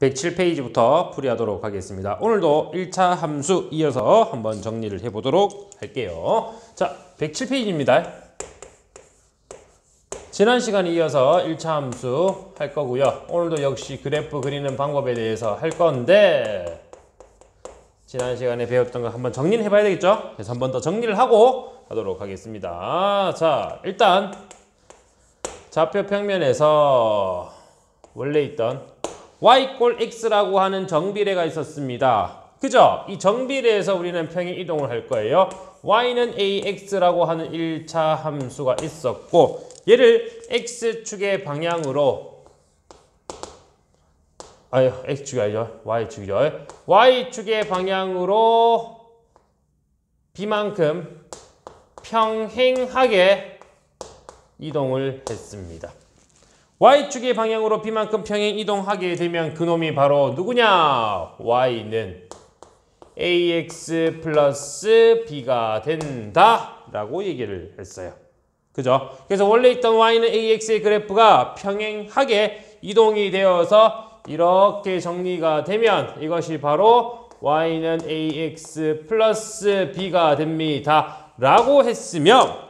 107페이지부터 풀이하도록 하겠습니다. 오늘도 1차 함수 이어서 한번 정리를 해보도록 할게요. 자, 107페이지입니다. 지난 시간에 이어서 1차 함수 할 거고요. 오늘도 역시 그래프 그리는 방법에 대해서 할 건데 지난 시간에 배웠던 거 한번 정리를 해봐야 되겠죠? 그래서 한번 더 정리를 하고 하도록 하겠습니다. 자, 일단 좌표 평면에서 원래 있던 y 꼴 x라고 하는 정비례가 있었습니다. 그죠? 이 정비례에서 우리는 평행 이동을 할 거예요. y는 ax라고 하는 1차 함수가 있었고 얘를 x축의 방향으로 x축이 아니죠. y축이죠. y축의 방향으로 b만큼 평행하게 이동을 했습니다. y축의 방향으로 b만큼 평행 이동하게 되면 그놈이 바로 누구냐? y는 ax 플러스 b가 된다 라고 얘기를 했어요. 그죠? 그래서 원래 있던 y는 ax의 그래프가 평행하게 이동이 되어서 이렇게 정리가 되면 이것이 바로 y는 ax 플러스 b가 됩니다 라고 했으며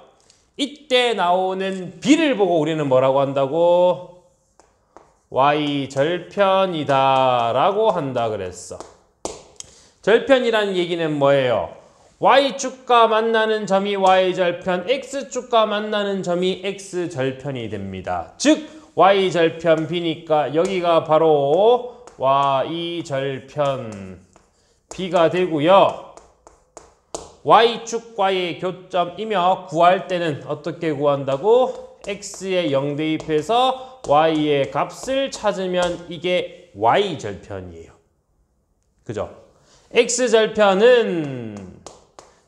이때 나오는 b를 보고 우리는 뭐라고 한다고? y 절편이다 라고 한다 그랬어. 절편이라는 얘기는 뭐예요? y축과 만나는 점이 y절편, x축과 만나는 점이 x절편이 됩니다. 즉 y 절편 b니까 여기가 바로 y 절편 b가 되고요. y축과의 교점이며 구할 때는 어떻게 구한다고? x에 0 대입해서 y의 값을 찾으면 이게 y절편이에요. 그죠? x절편은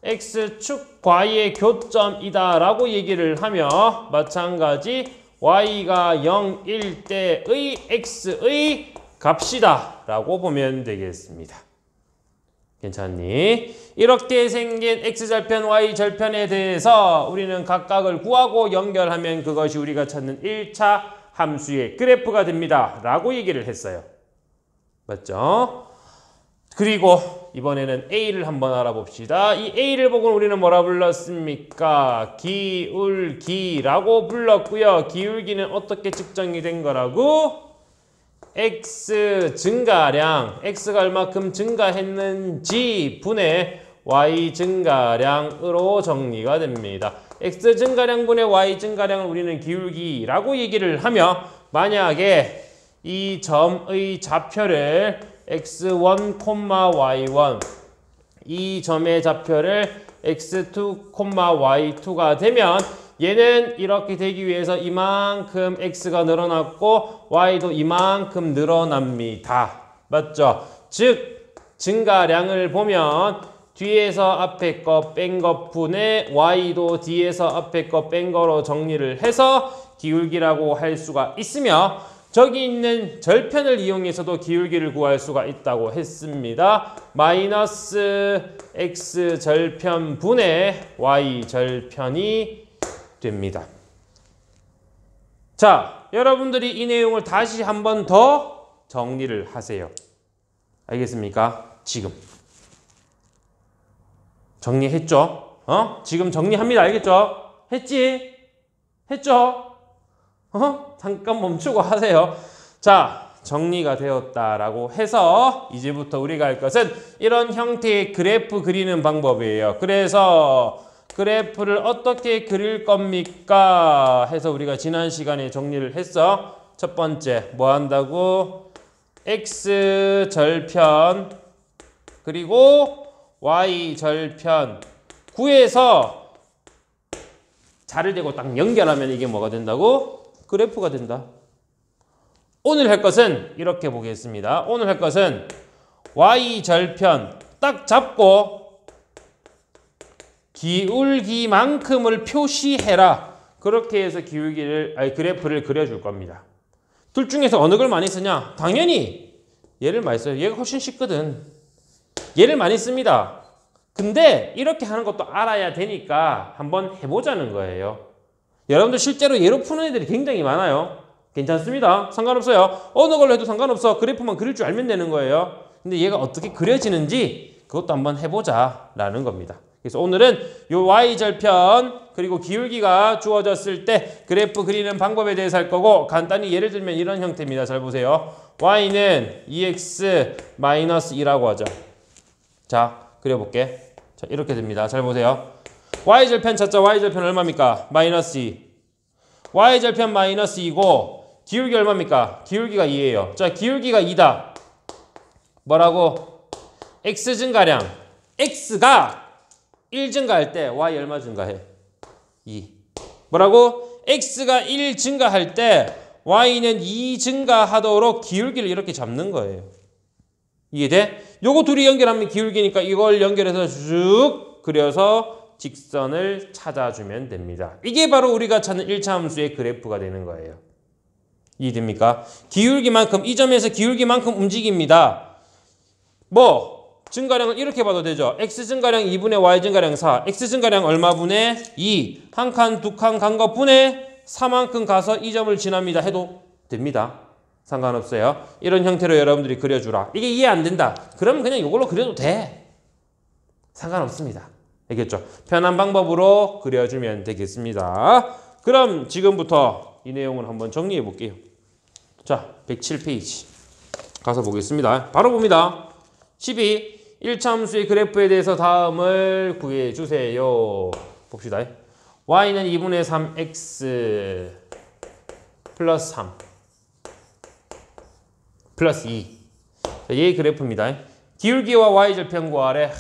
x축과의 교점이다 라고 얘기를 하며 마찬가지 y가 0일 때의 x의 값이다 라고 보면 되겠습니다. 괜찮니? 이렇게 생긴 x절편, y절편에 대해서 우리는 각각을 구하고 연결하면 그것이 우리가 찾는 1차 함수의 그래프가 됩니다 라고 얘기를 했어요. 맞죠? 그리고 이번에는 a를 한번 알아봅시다. 이 a를 보고 우리는 뭐라 불렀습니까? 기울기라고 불렀고요. 기울기는 어떻게 측정이 된 거라고? x 증가량, x가 얼마큼 증가했는지 분의 y 증가량으로 정리가 됩니다. x 증가량 분의 y 증가량을 우리는 기울기라고 얘기를 하며 만약에 이 점의 좌표를 x1, y1 이 점의 좌표를 x2, y2가 되면 얘는 이렇게 되기 위해서 이만큼 x가 늘어났고 y도 이만큼 늘어납니다. 맞죠? 즉 증가량을 보면 뒤에서 앞에 거 뺀 것 분의 y도 뒤에서 앞에 거 뺀 거로 정리를 해서 기울기라고 할 수가 있으며 저기 있는 절편을 이용해서도 기울기를 구할 수가 있다고 했습니다. 마이너스 x절편 분의 y절편이 됩니다. 자, 여러분들이 이 내용을 다시 한 번 더 정리를 하세요. 알겠습니까? 지금. 정리했죠? 지금 정리합니다. 알겠죠? 했지? 했죠? 잠깐 멈추고 하세요. 자, 정리가 되었다라고 해서 이제부터 우리가 할 것은 이런 형태의 그래프 그리는 방법이에요. 그래서 그래프를 어떻게 그릴 겁니까? 해서 우리가 지난 시간에 정리를 했어. 첫 번째, 뭐 한다고? x절편 그리고 y절편 구해서 자를 대고 딱 연결하면 이게 뭐가 된다고? 그래프가 된다. 오늘 할 것은 이렇게 보겠습니다. 오늘 할 것은 y절편 딱 잡고 기울기만큼을 표시해라. 그렇게 해서 그래프를 그려줄 겁니다. 둘 중에서 어느 걸 많이 쓰냐? 당연히 얘를 많이 써요. 얘가 훨씬 쉽거든. 얘를 많이 씁니다. 근데 이렇게 하는 것도 알아야 되니까 한번 해보자는 거예요. 여러분들 실제로 얘로 푸는 애들이 굉장히 많아요. 괜찮습니다. 상관없어요. 어느 걸로 해도 상관없어. 그래프만 그릴 줄 알면 되는 거예요. 근데 얘가 어떻게 그려지는지 그것도 한번 해보자 라는 겁니다. 그래서 오늘은 요 y절편 그리고 기울기가 주어졌을 때 그래프 그리는 방법에 대해서 할 거고, 간단히 예를 들면 이런 형태입니다. 잘 보세요. y는 2x-2라고 하죠. 자, 그려볼게. 자, 이렇게 됩니다. 잘 보세요. y절편 찾자. y절편 얼마입니까? 마이너스 2. y절편 마이너스 2고 기울기 얼마입니까? 기울기가 2예요. 자, 기울기가 2다. 뭐라고? x 증가량. x가 1 증가할 때 y 얼마 증가해? 2. 뭐라고? x가 1 증가할 때 y는 2 증가하도록 기울기를 이렇게 잡는 거예요. 이해돼? 요거 둘이 연결하면 기울기니까 이걸 연결해서 쭉 그려서 직선을 찾아주면 됩니다. 이게 바로 우리가 찾는 1차 함수의 그래프가 되는 거예요. 이해됩니까? 기울기만큼, 이 점에서 기울기만큼 움직입니다. 뭐 증가량을 이렇게 봐도 되죠. x 증가량 2분의 y 증가량 4. x 증가량 얼마 분의 2. 한 칸, 두 칸 간 것 분의 4만큼 가서 이 점을 지납니다. 해도 됩니다. 상관없어요. 이런 형태로 여러분들이 그려주라. 이게 이해 안 된다. 그러면 그냥 이걸로 그려도 돼. 상관없습니다. 알겠죠? 편한 방법으로 그려주면 되겠습니다. 그럼 지금부터 이 내용을 한번 정리해 볼게요. 자, 107페이지 가서 보겠습니다. 바로 봅니다. 12. 1차 함수의 그래프에 대해서 다음을 구해주세요. 봅시다. y는 2분의 3x 플러스 3 플러스 2. 얘의 그래프입니다. 기울기와 y절편 구하래.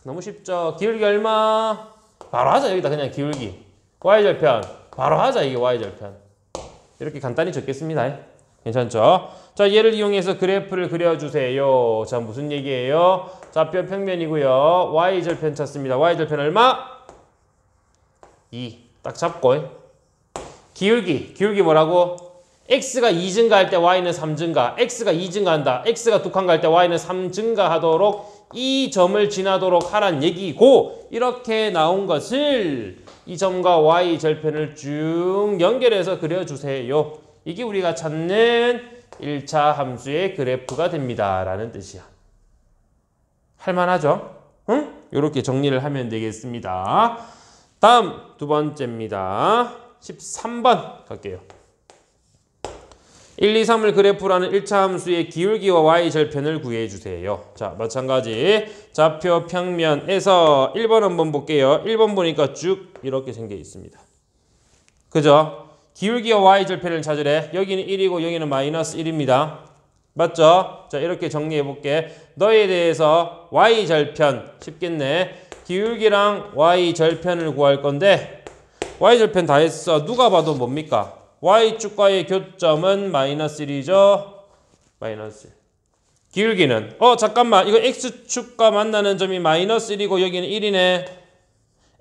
너무 쉽죠? 기울기 얼마? 바로 하자. 여기다 그냥 기울기. y절편. 바로 하자. 이게 y절편. 이렇게 간단히 적겠습니다. 괜찮죠? 자, 얘를 이용해서 그래프를 그려주세요. 자, 무슨 얘기예요? 좌표 평면이고요. y절편 찾습니다. y절편 얼마? 2. 딱 잡고. 기울기 뭐라고? x가 2 증가할 때 y는 3 증가. x가 2 증가한다. x가 2칸 갈 때 y는 3 증가하도록 이 점을 지나도록 하란 얘기고, 이렇게 나온 것을 이 점과 y절편을 쭉 연결해서 그려주세요. 이게 우리가 찾는 1차 함수의 그래프가 됩니다. 라는 뜻이야. 할만하죠? 응? 이렇게 정리를 하면 되겠습니다. 다음 두 번째입니다. 13번 갈게요. 1, 2, 3을 그래프라는 1차 함수의 기울기와 y절편을 구해주세요. 자, 마찬가지 좌표 평면에서 1번 한번 볼게요. 1번 보니까 쭉 이렇게 생겨 있습니다. 그죠? 기울기와 y절편을 찾으래. 여기는 1이고 여기는 마이너스 1입니다. 맞죠? 자, 이렇게 정리해 볼게. 너에 대해서 y절편 쉽겠네. 기울기랑 y절편을 구할 건데 y절편 다 했어. 누가 봐도 뭡니까? y축과의 교점은 마이너스 1이죠. 마이너스 1. 기울기는 잠깐만. 이거 x축과 만나는 점이 마이너스 1이고 여기는 1이네.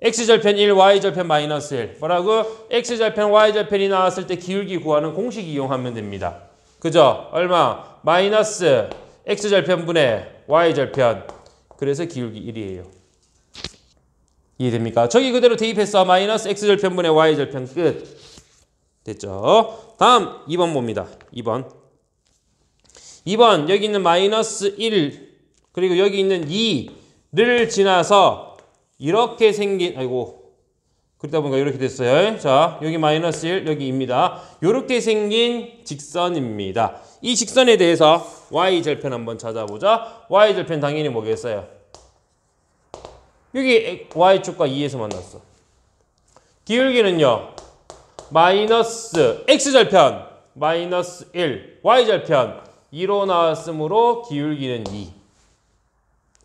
x절편 1, y절편 마이너스 1. 뭐라고? x절편, y절편이 나왔을 때 기울기 구하는 공식 이용하면 됩니다. 그죠? 얼마? 마이너스 x절편분의 y절편. 그래서 기울기 1이에요. 이해됩니까? 저기 그대로 대입했어. 마이너스 x절편분의 y절편 끝. 됐죠? 다음 2번 봅니다. 2번 여기 있는 마이너스 1 그리고 여기 있는 2를 지나서 이렇게 생긴, 아이고 그러다 보니까 이렇게 됐어요. 자, 여기 마이너스 1 여기 2입니다. 이렇게 생긴 직선입니다. 이 직선에 대해서 y절편 한번 찾아보자. y절편 당연히 뭐겠어요? 여기 y축과 2에서 만났어. 기울기는요 마이너스 x절편 마이너스 1 y절편 2로 나왔으므로 기울기는 2.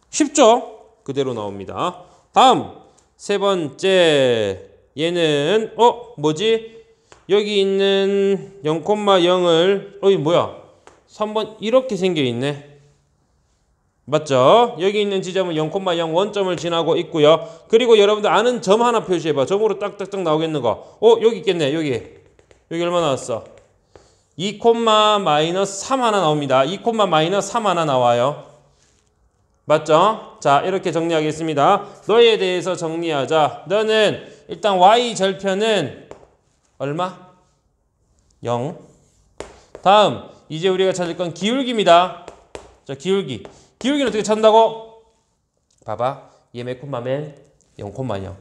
쉽죠? 그대로 나옵니다. 다음 세 번째 얘는 뭐지? 여기 있는 0,0을 뭐야? 3번 이렇게 생겨 있네. 맞죠? 여기 있는 지점은 0,0 원점을 지나고 있고요. 그리고 여러분들 아는 점 하나 표시해봐. 점으로 딱딱딱 나오겠는 거. 여기 있겠네. 여기 얼마 나왔어? 2, 마이너스 3 하나 나옵니다. 2, 마이너스 3 하나 나와요. 맞죠? 자, 이렇게 정리하겠습니다. 너에 대해서 정리하자. 너는 일단 y절편은 얼마? 0. 다음 이제 우리가 찾을 건 기울기입니다. 자, 기울기. 기울기는 어떻게 찾는다고? 봐봐. 얘 몇 콤마면 0,0.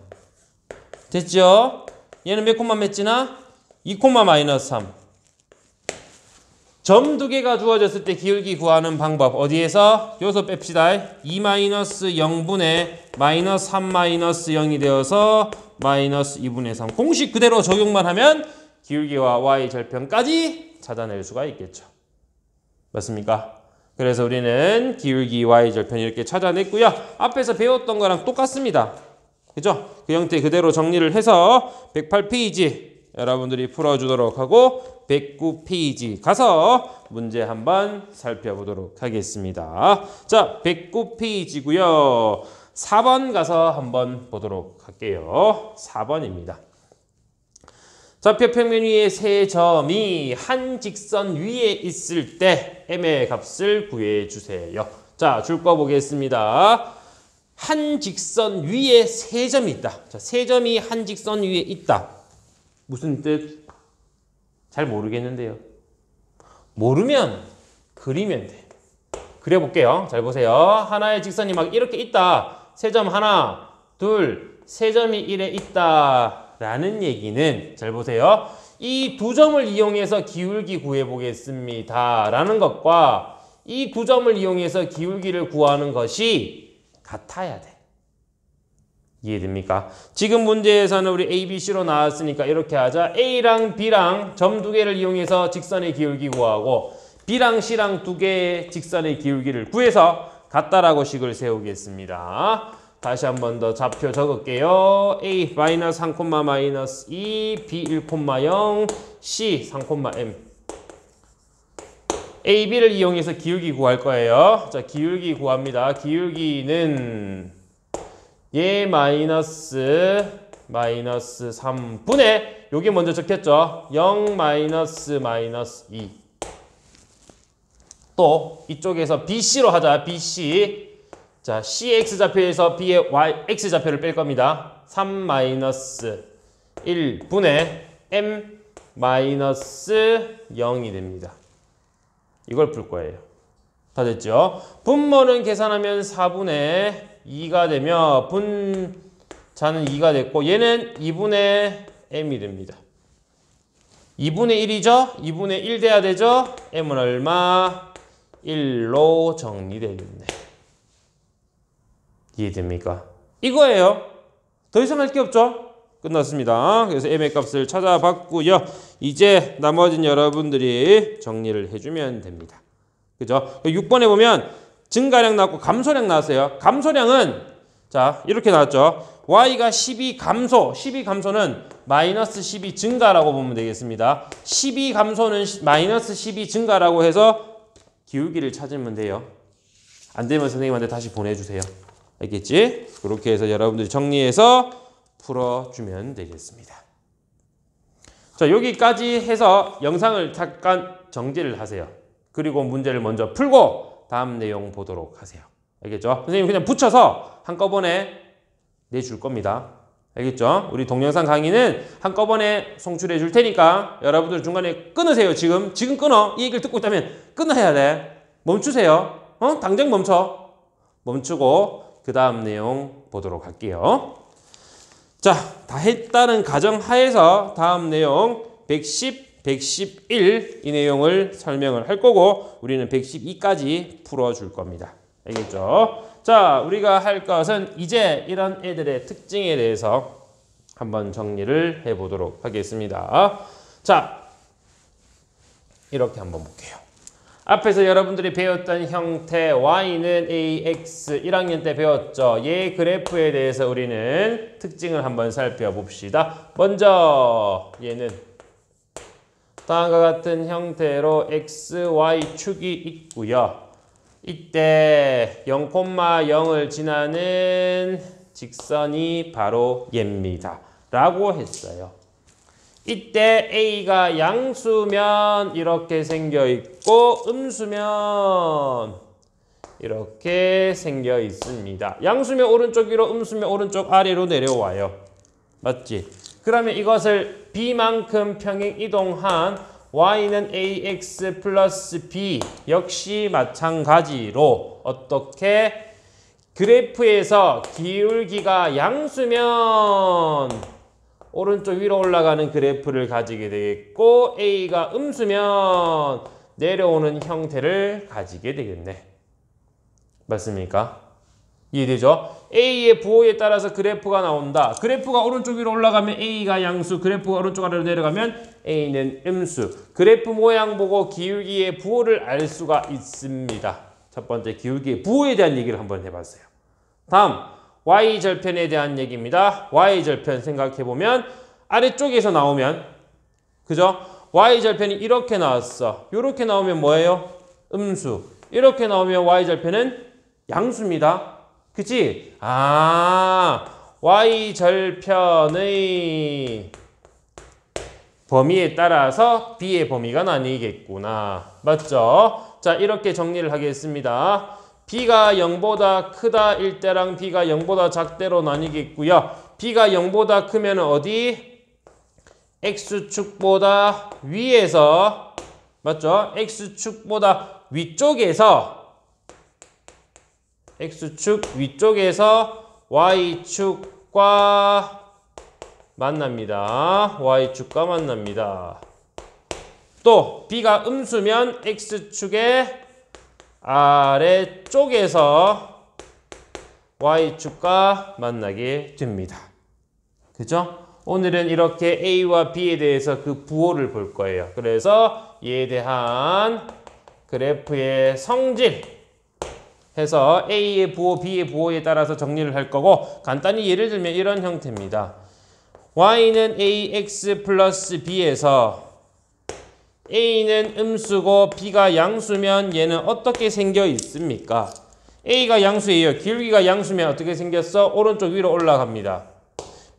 됐죠? 얘는 몇 콤마 맺지나? 2 마이너스 3. 점 두 개가 주어졌을 때 기울기 구하는 방법. 어디에서? 요소 뺍시다. 2 마이너스 0분의 마이너스 3 마이너스 0이 되어서 마이너스 2분의 3. 공식 그대로 적용만 하면 기울기와 y 절편까지 찾아낼 수가 있겠죠. 맞습니까? 그래서 우리는 기울기 y 절편 이렇게 찾아냈고요. 앞에서 배웠던 거랑 똑같습니다. 그죠? 그 형태 그대로 정리를 해서 108페이지 여러분들이 풀어주도록 하고 109페이지 가서 문제 한번 살펴보도록 하겠습니다. 자, 109페이지고요. 4번 가서 한번 보도록 할게요. 4번입니다. 좌표 평면 위에 세 점이 한 직선 위에 있을 때 m의 값을 구해주세요. 자, 줄 거 보겠습니다. 한 직선 위에 세 점이 있다. 자, 세 점이 한 직선 위에 있다. 무슨 뜻? 잘 모르겠는데요. 모르면 그리면 돼. 그려볼게요. 잘 보세요. 하나의 직선이 막 이렇게 있다. 세 점 하나, 둘, 세 점이 이래 있다. 라는 얘기는 잘 보세요. 이 두 점을 이용해서 기울기 구해보겠습니다. 라는 것과 이 두 점을 이용해서 기울기를 구하는 것이 같아야 돼. 이해됩니까? 지금 문제에서는 우리 A, B, C로 나왔으니까 이렇게 하자. A랑 B랑 점 두 개를 이용해서 직선의 기울기 구하고 B랑 C랑 두 개의 직선의 기울기를 구해서 같다라고 식을 세우겠습니다. 다시 한 번 더 좌표 적을게요. A 마이너스 3, 마이너스 2, B 1,0, C 3,m. A, B를 이용해서 기울기 구할 거예요. 자, 기울기 구합니다. 기울기는 얘 마이너스 3분의 요게 먼저 적혔죠. 0 마이너스 2. 또 이쪽에서 BC로 하자. BC. 자, CX 좌표에서 B의 X 좌표를 뺄 겁니다. 3 마이너스 1분의 M 마이너스 0이 됩니다. 이걸 풀 거예요. 다 됐죠? 분모는 계산하면 4분의 2가 되며 분자는 2가 됐고 얘는 2분의 M이 됩니다. 2분의 1이죠? 2분의 1 돼야 되죠? M은 얼마? 1로 정리되겠네. 이해됩니까? 이거예요. 더 이상 할 게 없죠? 끝났습니다. 그래서 M의 값을 찾아봤고요. 이제 나머진 여러분들이 정리를 해주면 됩니다. 그죠? 6번에 보면 증가량 나왔고 감소량 나왔어요. 감소량은 자 이렇게 나왔죠. Y가 12 감소, 12 감소는 마이너스 12 증가라고 보면 되겠습니다. 12 감소는 마이너스 12 증가라고 해서 기울기를 찾으면 돼요. 안 되면 선생님한테 다시 보내주세요. 알겠지? 그렇게 해서 여러분들이 정리해서 풀어주면 되겠습니다. 자, 여기까지 해서 영상을 잠깐 정지를 하세요. 그리고 문제를 먼저 풀고 다음 내용 보도록 하세요. 알겠죠? 선생님 그냥 붙여서 한꺼번에 내줄 겁니다. 알겠죠? 우리 동영상 강의는 한꺼번에 송출해 줄 테니까 여러분들 중간에 끊으세요. 지금 끊어. 이 얘기를 듣고 있다면 끊어야 돼. 멈추세요. 당장 멈춰. 멈추고 그 다음 내용 보도록 할게요. 자, 다 했다는 가정하에서 다음 내용 110, 111 이 내용을 설명을 할 거고 우리는 112까지 풀어줄 겁니다. 알겠죠? 자, 우리가 할 것은 이제 이런 애들의 특징에 대해서 한번 정리를 해보도록 하겠습니다. 자, 이렇게 한번 볼게요. 앞에서 여러분들이 배웠던 형태 y는 ax 1학년 때 배웠죠. 얘 그래프에 대해서 우리는 특징을 한번 살펴봅시다. 먼저 얘는 다음과 같은 형태로 x, y 축이 있고요. 이때 0,0을 지나는 직선이 바로 얘입니다. 라고 했어요. 이때 A가 양수면 이렇게 생겨 있고 음수면 이렇게 생겨 있습니다. 양수면 오른쪽 위로, 음수면 오른쪽 아래로 내려와요. 맞지? 그러면 이것을 B만큼 평행 이동한 y는 ax 플러스 b 역시 마찬가지로 어떻게 그래프에서 기울기가 양수면 오른쪽 위로 올라가는 그래프를 가지게 되겠고 a가 음수면 내려오는 형태를 가지게 되겠네. 맞습니까? 이해되죠? A의 부호에 따라서 그래프가 나온다. 그래프가 오른쪽 위로 올라가면 A가 양수, 그래프가 오른쪽 아래로 내려가면 A는 음수. 그래프 모양 보고 기울기의 부호를 알 수가 있습니다. 첫 번째 기울기의 부호에 대한 얘기를 한번 해봤어요. 다음 Y절편에 대한 얘기입니다. Y절편 생각해보면 아래쪽에서 나오면 그죠? Y절편이 이렇게 나왔어. 이렇게 나오면 뭐예요? 음수. 이렇게 나오면 Y절편은 양수입니다. 그치? Y절편의 범위에 따라서 B의 범위가 나뉘겠구나. 맞죠? 자, 이렇게 정리를 하겠습니다. B가 0보다 크다 일 때랑 B가 0보다 작대로 나뉘겠고요. B가 0보다 크면 어디? X축보다 위에서 맞죠? X축보다 위쪽에서 X축 위쪽에서 Y축과 만납니다. Y축과 만납니다. 또 B가 음수면 X축의 아래쪽에서 Y축과 만나게 됩니다. 그죠? 오늘은 이렇게 A와 B에 대해서 그 부호를 볼 거예요. 그래서 이에 대한 그래프의 성질 해서 A의 부호, B의 부호에 따라서 정리를 할 거고 간단히 예를 들면 이런 형태입니다. Y는 AX 플러스 B에서 A는 음수고 B가 양수면 얘는 어떻게 생겨 있습니까? A가 양수예요. 기울기가 양수면 어떻게 생겼어? 오른쪽 위로 올라갑니다.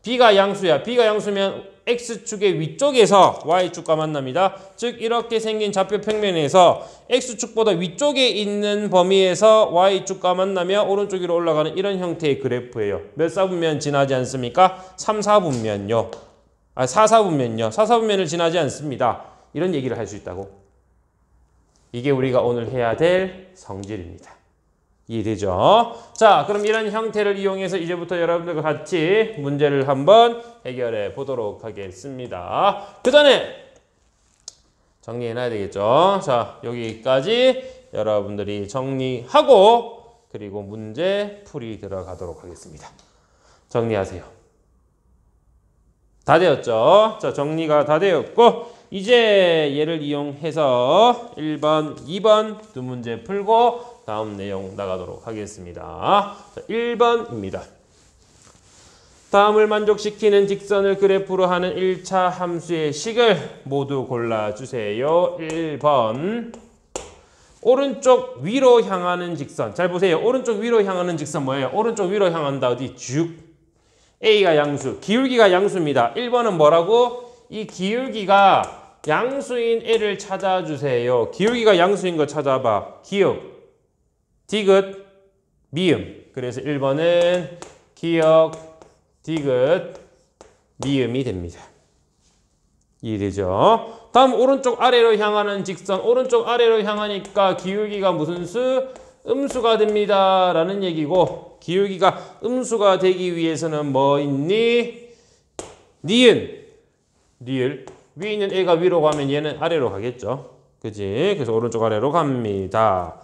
B가 양수야. B가 양수면 X축의 위쪽에서 Y축과 만납니다. 즉 이렇게 생긴 좌표 평면에서 X축보다 위쪽에 있는 범위에서 Y축과 만나며 오른쪽 위로 올라가는 이런 형태의 그래프예요. 몇 사분면 지나지 않습니까? 3, 4분면요. 4, 4분면요. 4, 4분면을 지나지 않습니다. 이런 얘기를 할 수 있다고. 이게 우리가 오늘 해야 될 성질입니다. 이해되죠? 자, 그럼 이런 형태를 이용해서 이제부터 여러분들과 같이 문제를 한번 해결해 보도록 하겠습니다. 그 전에 정리해놔야 되겠죠? 자, 여기까지 여러분들이 정리하고 그리고 문제 풀이 들어가도록 하겠습니다. 정리하세요. 다 되었죠? 자, 정리가 다 되었고 이제 얘를 이용해서 1번, 2번 두 문제 풀고 다음 내용 나가도록 하겠습니다. 자, 1번입니다. 다음을 만족시키는 직선을 그래프로 하는 1차 함수의 식을 모두 골라주세요. 1번 오른쪽 위로 향하는 직선. 잘 보세요. 오른쪽 위로 향하는 직선 뭐예요? 오른쪽 위로 향한다. 어디? 쭉. A가 양수, 기울기가 양수입니다. 1번은 뭐라고? 이 기울기가 양수인 L을 찾아주세요. 기울기가 양수인 거 찾아봐. 기역, 디귿, 미음. 그래서 1번은 기역, 디귿, 미음이 됩니다. 이해되죠? 다음 오른쪽 아래로 향하는 직선. 오른쪽 아래로 향하니까 기울기가 무슨 수? 음수가 됩니다. 라는 얘기고 기울기가 음수가 되기 위해서는 뭐 있니? 니은. 리을. 위에 있는 애가 위로 가면 얘는 아래로 가겠죠. 그지? 그래서 오른쪽 아래로 갑니다.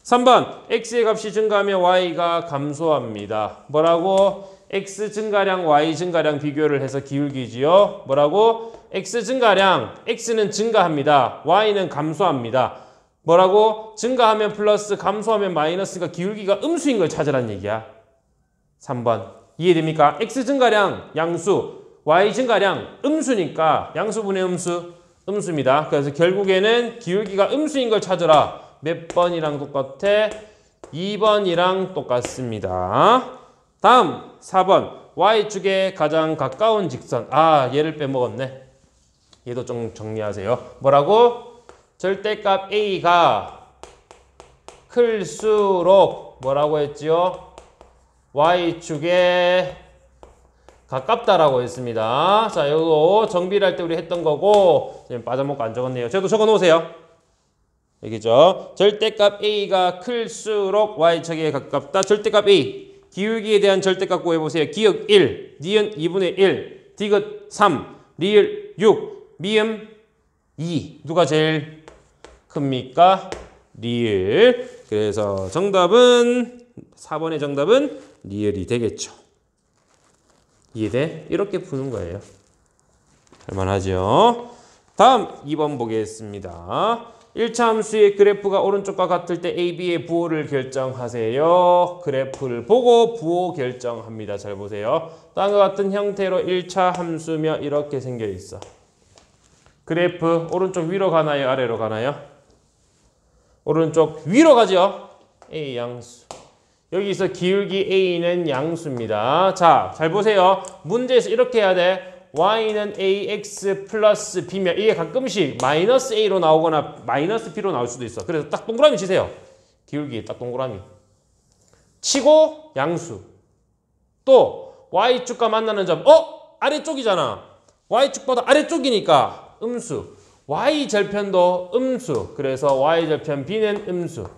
3번 x의 값이 증가하면 y가 감소합니다. 뭐라고? x 증가량, y 증가량 비교를 해서 기울기지요. 뭐라고? x 증가량, x는 증가합니다. y는 감소합니다. 뭐라고? 증가하면 플러스, 감소하면 마이너스가 기울기가 음수인 걸 찾으라는 얘기야. 3번 이해됩니까? x 증가량 양수, y 증가량 음수니까 양수분의 음수, 음수입니다. 그래서 결국에는 기울기가 음수인 걸 찾으라. 몇 번이랑 똑같아? 2번이랑 똑같습니다. 다음 4번 Y축에 가장 가까운 직선. 얘를 빼먹었네. 얘도 좀 정리하세요. 뭐라고? 절대값 A가 클수록 뭐라고 했지요? Y축에 가깝다라고 했습니다. 자, 요거 정비를 할 때 우리 했던 거고 지금 빠져먹고 안 적었네요. 저도 적어 놓으세요. 여기죠. 절대값 a가 클수록 y축에 가깝다. 절대값 a. 기울기에 대한 절대값 구해보세요. 기역 1, 니은 2분의 1, 디귿 3, 리을 6, 미음 2. 누가 제일 큽니까? 리을. 그래서 정답은 4번의 정답은 리을이 되겠죠. 이해돼? 이렇게 푸는 거예요. 할만하죠? 다음 2번 보겠습니다. 1차 함수의 그래프가 오른쪽과 같을 때 AB의 부호를 결정하세요. 그래프를 보고 부호 결정합니다. 잘 보세요. 다음과 같은 형태로 1차 함수며 이렇게 생겨 있어. 그래프 오른쪽 위로 가나요? 아래로 가나요? 오른쪽 위로 가죠? A 양수. 여기서 기울기 A는 양수입니다. 자, 잘 보세요. 문제에서 이렇게 해야 돼. y는 ax 플러스 b면 이게 가끔씩 마이너스 a로 나오거나 마이너스 b로 나올 수도 있어. 그래서 딱 동그라미 치세요. 기울기 딱 동그라미. 치고 양수. 또 y축과 만나는 점. 아래쪽이잖아. y축보다 아래쪽이니까 음수. y절편도 음수. 그래서 y절편 b는 음수.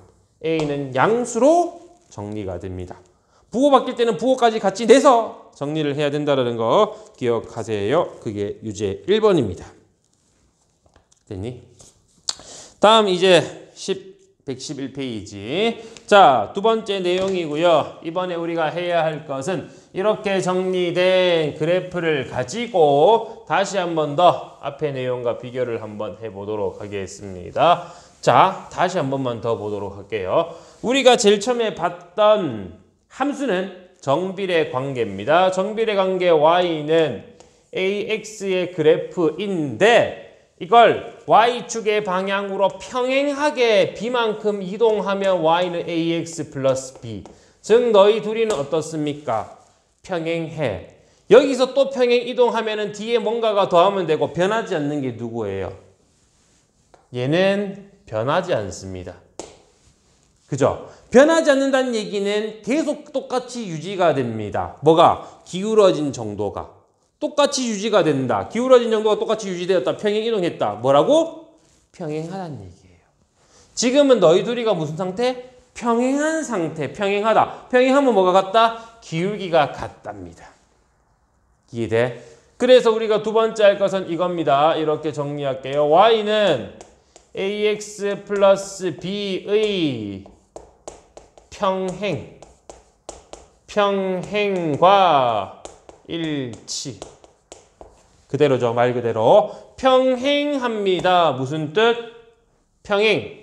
a는 양수로 정리가 됩니다. 부호 바뀔 때는 부호까지 같이 내서 정리를 해야 된다는 거 기억하세요. 그게 유제 1번입니다. 됐니? 다음 이제 111페이지. 자, 두 번째 내용이고요. 이번에 우리가 해야 할 것은 이렇게 정리된 그래프를 가지고 다시 한 번 더 앞의 내용과 비교를 한번 해보도록 하겠습니다. 자, 다시 한 번만 더 보도록 할게요. 우리가 제일 처음에 봤던 함수는 정비례 관계입니다. 정비례 관계 y는 ax의 그래프인데 이걸 y축의 방향으로 평행하게 b만큼 이동하면 y는 ax 플러스 b. 즉 너희 둘이는 어떻습니까? 평행해. 여기서 또 평행 이동하면 뒤에 뭔가가 더하면 되고 변하지 않는 게 누구예요? 얘는 변하지 않습니다. 그죠? 변하지 않는다는 얘기는 계속 똑같이 유지가 됩니다. 뭐가? 기울어진 정도가. 똑같이 유지가 된다. 기울어진 정도가 똑같이 유지되었다. 평행 이동했다. 뭐라고? 평행하다는 얘기예요. 지금은 너희 둘이가 무슨 상태? 평행한 상태. 평행하다. 평행하면 뭐가 같다? 기울기가 같답니다. 이해돼? 그래서 우리가 두 번째 할 것은 이겁니다. 이렇게 정리할게요. y는 ax 플러스 b의 평행과 일치. 그대로죠. 말 그대로. 평행합니다. 무슨 뜻? 평행.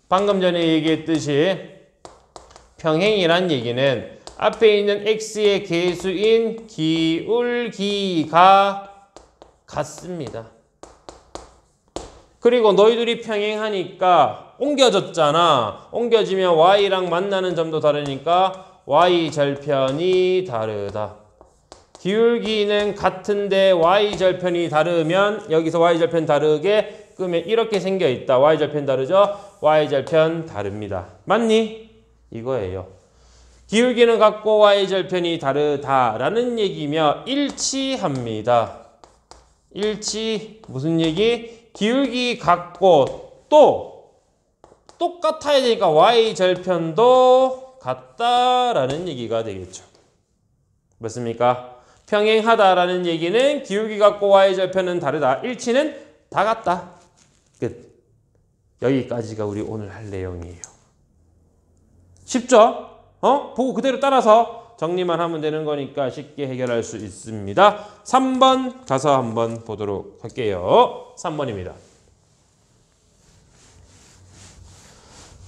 방금 전에 얘기했듯이 평행이란 얘기는 앞에 있는 x의 계수인 기울기가 같습니다. 그리고 너희들이 평행하니까 옮겨졌잖아. 옮겨지면 y랑 만나는 점도 다르니까 y절편이 다르다. 기울기는 같은데 y절편이 다르면 여기서 y절편 다르게 그러면 이렇게 생겨 있다. y절편 다르죠? y절편 다릅니다. 맞니? 이거예요. 기울기는 같고 y절편이 다르다라는 얘기며 일치합니다. 일치 무슨 얘기? 기울기 같고 또 똑같아야 되니까 y절편도 같다라는 얘기가 되겠죠. 맞습니까? 평행하다라는 얘기는 기울기 같고 y절편은 다르다. 일치는 다 같다. 끝. 여기까지가 우리 오늘 할 내용이에요. 쉽죠? 보고 그대로 따라서 정리만 하면 되는 거니까 쉽게 해결할 수 있습니다. 3번 가서 한번 보도록 할게요. 3번입니다.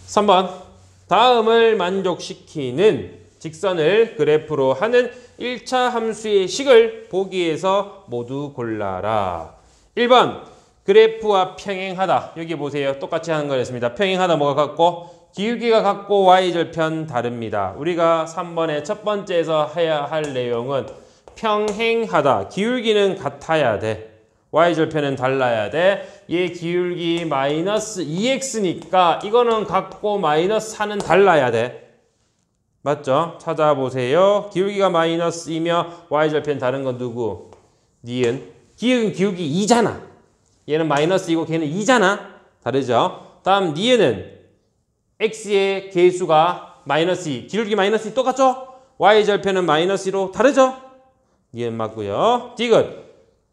3번. 다음을 만족시키는 직선을 그래프로 하는 1차 함수의 식을 보기에서 모두 골라라. 1번. 그래프와 평행하다. 여기 보세요. 똑같이 하는 거였습니다. 평행하다 뭐가 같고? 기울기가 같고 y절편 다릅니다. 우리가 3번의 첫 번째에서 해야 할 내용은 평행하다. 기울기는 같아야 돼. y절편은 달라야 돼. 얘 기울기 마이너스 2x니까 이거는 같고 마이너스 4는 달라야 돼. 맞죠? 찾아보세요. 기울기가 마이너스 2며 y절편 다른 건 누구? 니은. 기울기 2잖아. 얘는 마이너스 2고 걔는 2잖아. 다르죠? 다음 니은은 x의 개수가 마이너스 2. 기울기 마이너스 2 똑같죠? y절편은 마이너스 2로 다르죠? 니은 맞고요. 디귿.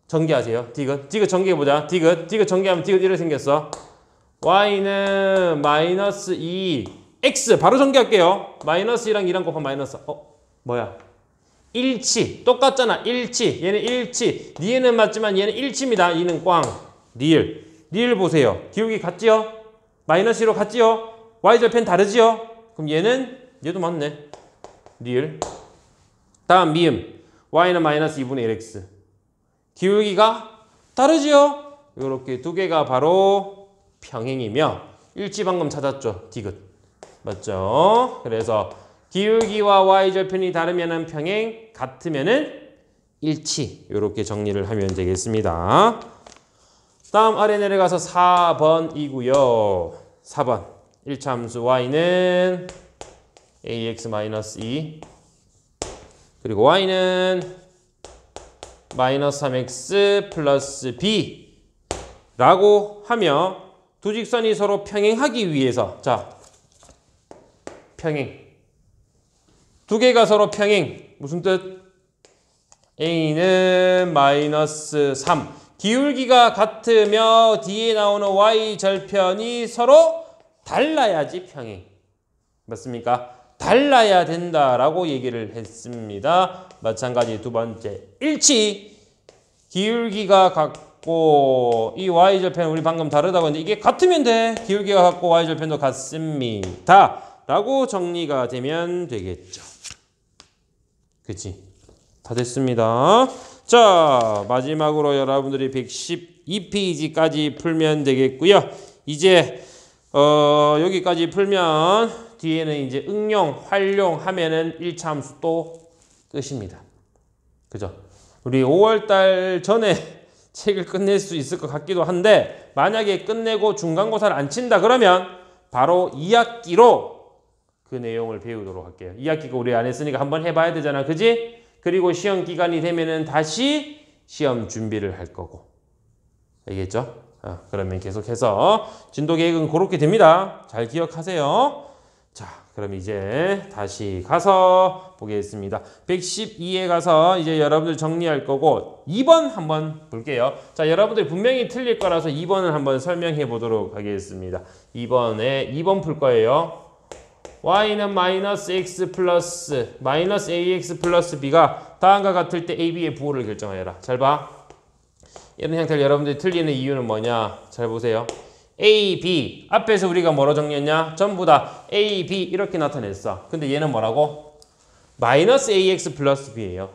전개하세요. 디귿 전개해보자. 디귿 전개하면 디귿 이렇게 생겼어. y는 마이너스 2 x 바로 전개할게요. 마이너스 2랑 2랑 곱하면 마이너스 뭐야? 일치 똑같잖아. 일치 얘는 일치 니은은 맞지만 얘는 일치입니다. 이는 꽝 리을 보세요. 기울기 같지요? 마이너스 2로 같지요? y절편 다르지요? 그럼 얘도 맞네. 리을. 다음 미음 y는 마이너스 2분의 1x 기울기가 다르지요? 이렇게 두 개가 바로 평행이며 일치 방금 찾았죠? 디귿 맞죠? 그래서 기울기와 y절편이 다르면은 평행, 같으면은 일치 이렇게 정리를 하면 되겠습니다. 다음 아래 내려가서 4번이고요. 4번 1차 함수 y는 ax-2 그리고 y는 마이너스 3x 플러스 b 라고 하며 두 직선이 서로 평행하기 위해서 자 평행 두 개가 서로 평행 무슨 뜻? a는 마이너스 3 기울기가 같으며 뒤에 나오는 y절편이 서로 달라야지 평행 맞습니까? 달라야 된다라고 얘기를 했습니다. 마찬가지 두 번째 일치 기울기가 같고 이 y절편 우리 방금 다르다고 했는데 이게 같으면 돼. 기울기가 같고 y절편도 같습니다. 라고 정리가 되면 되겠죠. 그치? 다 됐습니다. 자 마지막으로 여러분들이 112페이지까지 풀면 되겠고요. 이제 여기까지 풀면 뒤에는 이제 응용, 활용하면은 1차 함수 또 끝입니다. 그죠? 우리 5월달 전에 책을 끝낼 수 있을 것 같기도 한데 만약에 끝내고 중간고사를 안 친다 그러면 바로 2학기로 그 내용을 배우도록 할게요. 2학기가 우리 안 했으니까 한번 해봐야 되잖아. 그지? 그리고 시험 기간이 되면은 다시 시험 준비를 할 거고. 알겠죠? 그러면 계속해서 진도 계획은 그렇게 됩니다. 잘 기억하세요. 자, 그럼 이제 다시 가서 보겠습니다. 112에 가서 이제 여러분들 정리할 거고 2번 한번 볼게요. 자, 여러분들 분명히 틀릴 거라서 2번을 한번 설명해 보도록 하겠습니다. 2번 풀 거예요. y는 마이너스 x 플러스 마이너스 ax 플러스 b가 다음과 같을 때 a, b의 부호를 결정하여라. 잘 봐. 이런 형태를 여러분들이 틀리는 이유는 뭐냐? 잘 보세요. A, B 앞에서 우리가 뭐로 정리했냐? 전부 다 A, B 이렇게 나타냈어. 근데 얘는 뭐라고? 마이너스 AX 플러스 B예요.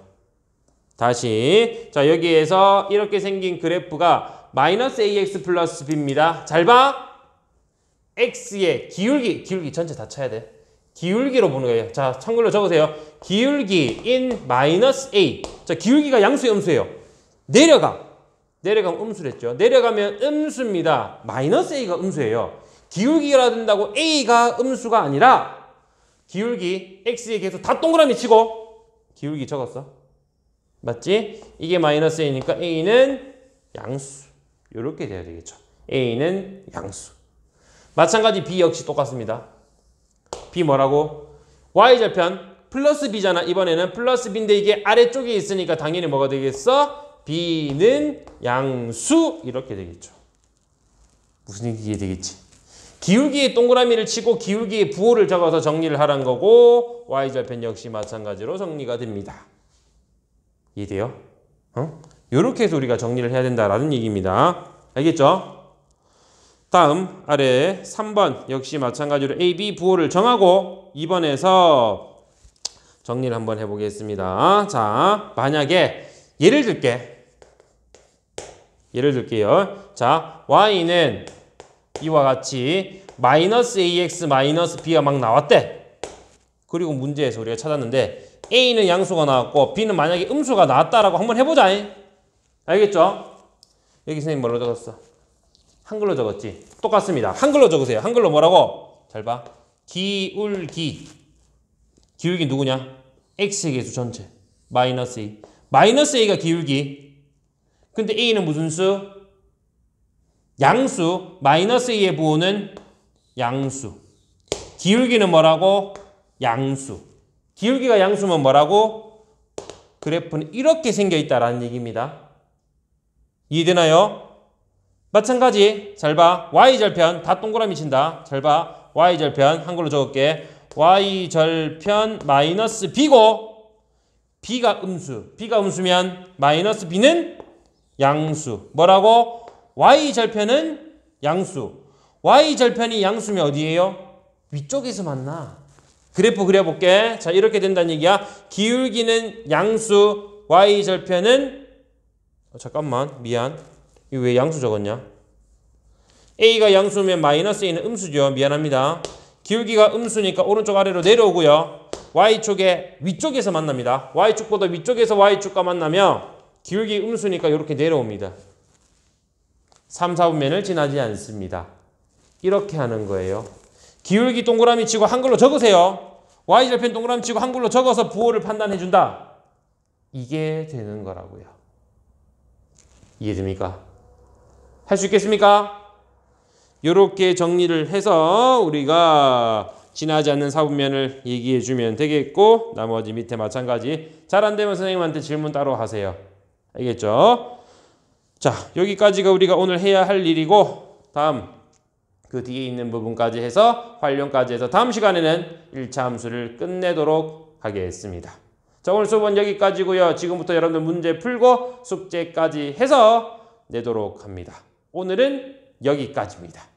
다시 자 여기에서 이렇게 생긴 그래프가 마이너스 AX 플러스 B입니다. 잘 봐. X의 기울기 전체 다 쳐야 돼. 기울기로 보는 거예요. 자 한글로 적으세요. 기울기 in 마이너스 A. 자 기울기가 양수예요, 음수예요? 내려가면 음수랬죠. 내려가면 음수입니다. 마이너스 A가 음수예요. 기울기가 된다고 A가 음수가 아니라 기울기 X의 개수 다 동그라미 치고 기울기 적었어. 맞지? 이게 마이너스 A니까 A는 양수. 이렇게 돼야 되겠죠. A는 양수. 마찬가지 B 역시 똑같습니다. B 뭐라고? Y절편 플러스 B잖아. 이번에는 플러스 B인데 이게 아래쪽에 있으니까 당연히 뭐가 되겠어? B는 양수 이렇게 되겠죠. 무슨 얘기 이해되겠지? 기울기의 동그라미를 치고 기울기의 부호를 적어서 정리를 하라는 거고 y절편 역시 마찬가지로 정리가 됩니다. 이해돼요? 이렇게 해서 우리가 정리를 해야 된다라는 얘기입니다. 알겠죠? 다음 아래 3번 역시 마찬가지로 A, B 부호를 정하고 2번에서 정리를 한번 해보겠습니다. 자, 만약에 예를 들게요. 자, y는 이와 같이 마이너스 ax 마이너스 b가 막 나왔대. 그리고 문제에서 우리가 찾았는데 a는 양수가 나왔고 b는 만약에 음수가 나왔다라고 한번 해보자. 알겠죠? 여기 선생님 뭐로 적었어? 한글로 적었지? 똑같습니다. 한글로 적으세요. 한글로 뭐라고? 잘 봐. 기울기 기울기 누구냐? x의 개수 전체. 마이너스 a. 마이너스 a가 기울기. 근데 a는 무슨 수? 양수. 마이너스 a의 부호는 양수. 기울기는 뭐라고? 양수. 기울기가 양수면 뭐라고? 그래프는 이렇게 생겨 있다라는 얘기입니다. 이해되나요? 마찬가지. 잘 봐. y절편 다 동그라미 친다. 잘 봐. y절편 한글로 적을게. y절편 마이너스 b고 b가 음수. b가 음수면 마이너스 b는 양수. 뭐라고? y절편은 양수. y절편이 양수면 어디예요? 위쪽에서 만나. 그래프 그려볼게. 자, 이렇게 된다는 얘기야. 기울기는 양수, y절편은 잠깐만, 미안. 이거 왜 양수 적었냐? a가 양수면 마이너스 a는 음수죠. 미안합니다. 기울기가 음수니까 오른쪽 아래로 내려오고요. y축의 위쪽에서 만납니다. y축보다 위쪽에서 y축과 만나면 기울기 음수니까 이렇게 내려옵니다. 3, 4분면을 지나지 않습니다. 이렇게 하는 거예요. 기울기 동그라미 치고 한글로 적으세요. y절편 동그라미 치고 한글로 적어서 부호를 판단해준다. 이게 되는 거라고요. 이해됩니까? 할 수 있겠습니까? 이렇게 정리를 해서 우리가 지나지 않는 사분면을 얘기해 주면 되겠고 나머지 밑에 마찬가지. 잘 안 되면 선생님한테 질문 따로 하세요. 알겠죠? 자, 여기까지가 우리가 오늘 해야 할 일이고 다음 그 뒤에 있는 부분까지 해서 활용까지 해서 다음 시간에는 1차 함수를 끝내도록 하겠습니다. 자, 오늘 수업은 여기까지고요. 지금부터 여러분들 문제 풀고 숙제까지 해서 내도록 합니다. 오늘은 여기까지입니다.